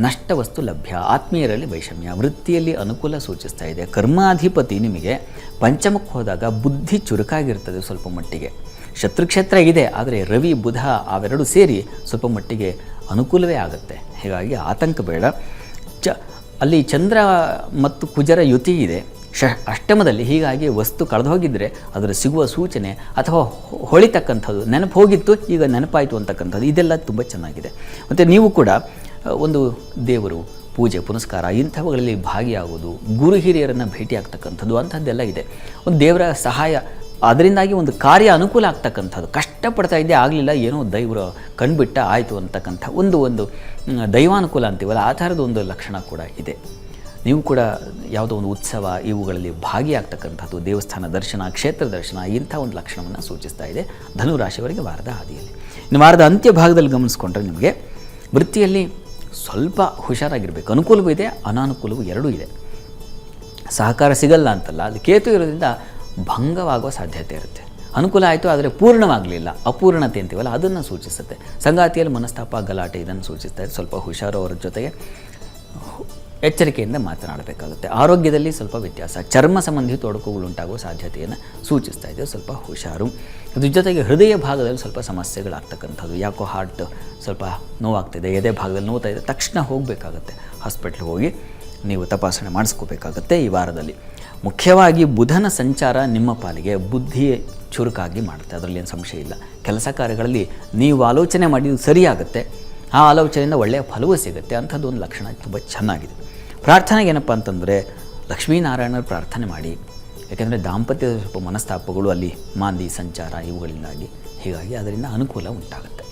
ನಷ್ಟ ವಸ್ತು ಲಭ್ಯ, ಆತ್ಮೀಯರಲ್ಲಿ ವೈಷಮ್ಯ, ವೃತ್ತಿಯಲ್ಲಿ ಅನುಕೂಲ ಸೂಚಿಸ್ತಾ ಇದೆ. ಕರ್ಮಾಧಿಪತಿ ನಿಮಗೆ ಪಂಚಮಕ್ಕೆ ಹೋದಾಗ ಬುದ್ಧಿ ಚುರುಕಾಗಿರ್ತದೆ ಸ್ವಲ್ಪ ಮಟ್ಟಿಗೆ. ಶತ್ರುಕ್ಷೇತ್ರ ಇದೆ, ಆದರೆ ರವಿ ಬುಧ ಅವೆರಡು ಸೇರಿ ಸ್ವಲ್ಪ ಮಟ್ಟಿಗೆ ಅನುಕೂಲವೇ ಆಗುತ್ತೆ. ಹೀಗಾಗಿ ಆತಂಕ ಬೇಡ. ಅಲ್ಲಿ ಚಂದ್ರ ಮತ್ತು ಕುಜರ ಯುತಿ ಇದೆ ಅಷ್ಟಮದಲ್ಲಿ. ಹೀಗಾಗಿ ವಸ್ತು ಕಳೆದು ಹೋಗಿದ್ದರೆ ಅದರ ಸಿಗುವ ಸೂಚನೆ ಅಥವಾ ಹೊಳಿತಕ್ಕಂಥದ್ದು, ನೆನಪು ಹೋಗಿತ್ತು ಈಗ ನೆನಪಾಯಿತು ಅಂತಕ್ಕಂಥದ್ದು, ಇದೆಲ್ಲ ತುಂಬ ಚೆನ್ನಾಗಿದೆ. ಮತ್ತು ನೀವು ಕೂಡ ಒಂದು ದೇವರು ಪೂಜೆ ಪುನಸ್ಕಾರ ಇಂಥವುಗಳಲ್ಲಿ ಭಾಗಿಯಾಗೋದು, ಗುರು ಹಿರಿಯರನ್ನು ಭೇಟಿ ಆಗ್ತಕ್ಕಂಥದ್ದು ಅಂಥದ್ದೆಲ್ಲ ಇದೆ. ಒಂದು ದೇವರ ಸಹಾಯ, ಅದರಿಂದಾಗಿ ಒಂದು ಕಾರ್ಯ ಅನುಕೂಲ ಆಗ್ತಕ್ಕಂಥದ್ದು. ಕಷ್ಟಪಡ್ತಾ ಇದ್ದೇ ಆಗಲಿಲ್ಲ, ಏನೋ ದೈವರು ಕಣ್ಬಿಟ್ಟ ಆಯಿತು ಅಂತಕ್ಕಂಥ ಒಂದು ದೈವಾನುಕೂಲ ಅಂತೀವಲ್ಲ, ಆ ಥರದ ಒಂದು ಲಕ್ಷಣ ಕೂಡ ಇದೆ. ನೀವು ಕೂಡ ಯಾವುದೋ ಒಂದು ಉತ್ಸವ ಇವುಗಳಲ್ಲಿ ಭಾಗಿಯಾಗ್ತಕ್ಕಂಥದ್ದು, ದೇವಸ್ಥಾನ ದರ್ಶನ, ಕ್ಷೇತ್ರ ದರ್ಶನ ಇಂಥ ಒಂದು ಲಕ್ಷಣವನ್ನು ಸೂಚಿಸ್ತಾ ಇದೆ ಧನುರಾಶಿಯವರಿಗೆ ವಾರದ ಹಾದಿಯಲ್ಲಿ. ಇನ್ನು ವಾರದ ಅಂತ್ಯ ಭಾಗದಲ್ಲಿ ಗಮನಿಸ್ಕೊಂಡ್ರೆ ನಿಮಗೆ ವೃತ್ತಿಯಲ್ಲಿ ಸ್ವಲ್ಪ ಹುಷಾರಾಗಿರಬೇಕು. ಅನುಕೂಲವೂ ಇದೆ, ಅನಾನುಕೂಲವೂ ಎರಡೂ ಇದೆ. ಸಹಕಾರ ಸಿಗಲ್ಲ ಅಂತಲ್ಲ, ಅದು ಕೇತು ಇರೋದ್ರಿಂದ ಭಂಗವಾಗುವ ಸಾಧ್ಯತೆ ಇರುತ್ತೆ. ಅನುಕೂಲ ಆಯಿತು ಆದರೆ ಪೂರ್ಣವಾಗಲಿಲ್ಲ, ಅಪೂರ್ಣತೆ ಅಂತೀವಲ್ಲ ಅದನ್ನು ಸೂಚಿಸುತ್ತೆ. ಸಂಗಾತಿಯಲ್ಲಿ ಮನಸ್ತಾಪ ಗಲಾಟೆ ಇದನ್ನು ಸೂಚಿಸ್ತಾ ಇದೆ. ಸ್ವಲ್ಪ ಹುಷಾರು, ಅವರ ಜೊತೆಗೆ ಎಚ್ಚರಿಕೆಯಿಂದ ಮಾತನಾಡಬೇಕಾಗುತ್ತೆ. ಆರೋಗ್ಯದಲ್ಲಿ ಸ್ವಲ್ಪ ವ್ಯತ್ಯಾಸ, ಚರ್ಮ ಸಂಬಂಧಿ ತೊಡಕುಗಳು ಉಂಟಾಗುವ ಸಾಧ್ಯತೆಯನ್ನು ಸೂಚಿಸ್ತಾ ಇದೆ. ಸ್ವಲ್ಪ ಹುಷಾರು. ಅದ್ರ ಜೊತೆಗೆ ಹೃದಯ ಭಾಗದಲ್ಲಿ ಸ್ವಲ್ಪ ಸಮಸ್ಯೆಗಳಾಗ್ತಕ್ಕಂಥದ್ದು. ಯಾಕೋ ಹಾರ್ಟ್ ಸ್ವಲ್ಪ ನೋವಾಗ್ತಿದೆ, ಎದೆ ಭಾಗದಲ್ಲಿ ನೋವ್ತಾ ಇದೆ, ತಕ್ಷಣ ಹೋಗಬೇಕಾಗತ್ತೆ, ಹಾಸ್ಪಿಟ್ಲಿಗೆ ಹೋಗಿ ನೀವು ತಪಾಸಣೆ ಮಾಡಿಸ್ಕೋಬೇಕಾಗತ್ತೆ ಈ ವಾರದಲ್ಲಿ. ಮುಖ್ಯವಾಗಿ ಬುಧನ ಸಂಚಾರ ನಿಮ್ಮ ಪಾಲಿಗೆ ಬುದ್ಧಿ ಚುರುಕಾಗಿ ಮಾಡುತ್ತೆ, ಅದರಲ್ಲಿ ಏನು ಸಂಶಯ ಇಲ್ಲ. ಕೆಲಸ ಕಾರ್ಯಗಳಲ್ಲಿ ನೀವು ಆಲೋಚನೆ ಮಾಡಿದ್ದು ಸರಿಯಾಗುತ್ತೆ, ಆ ಆಲೋಚನೆಯಿಂದ ಒಳ್ಳೆಯ ಫಲವೂ ಸಿಗುತ್ತೆ. ಅಂಥದ್ದು ಒಂದು ಲಕ್ಷಣ ತುಂಬ ಚೆನ್ನಾಗಿದೆ. ಪ್ರಾರ್ಥನೆಗೆ ಏನಪ್ಪ ಅಂತಂದರೆ ಲಕ್ಷ್ಮೀನಾರಾಯಣರ ಪ್ರಾರ್ಥನೆ ಮಾಡಿ. ಯಾಕೆಂದರೆ ದಾಂಪತ್ಯದ ಸ್ವಲ್ಪ ಮನಸ್ತಾಪಗಳು ಅಲ್ಲಿ ಮಾಂದಿ ಸಂಚಾರ ಇವುಗಳಿಂದಾಗಿ, ಹೀಗಾಗಿ ಅದರಿಂದ ಅನುಕೂಲ ಉಂಟಾಗುತ್ತೆ.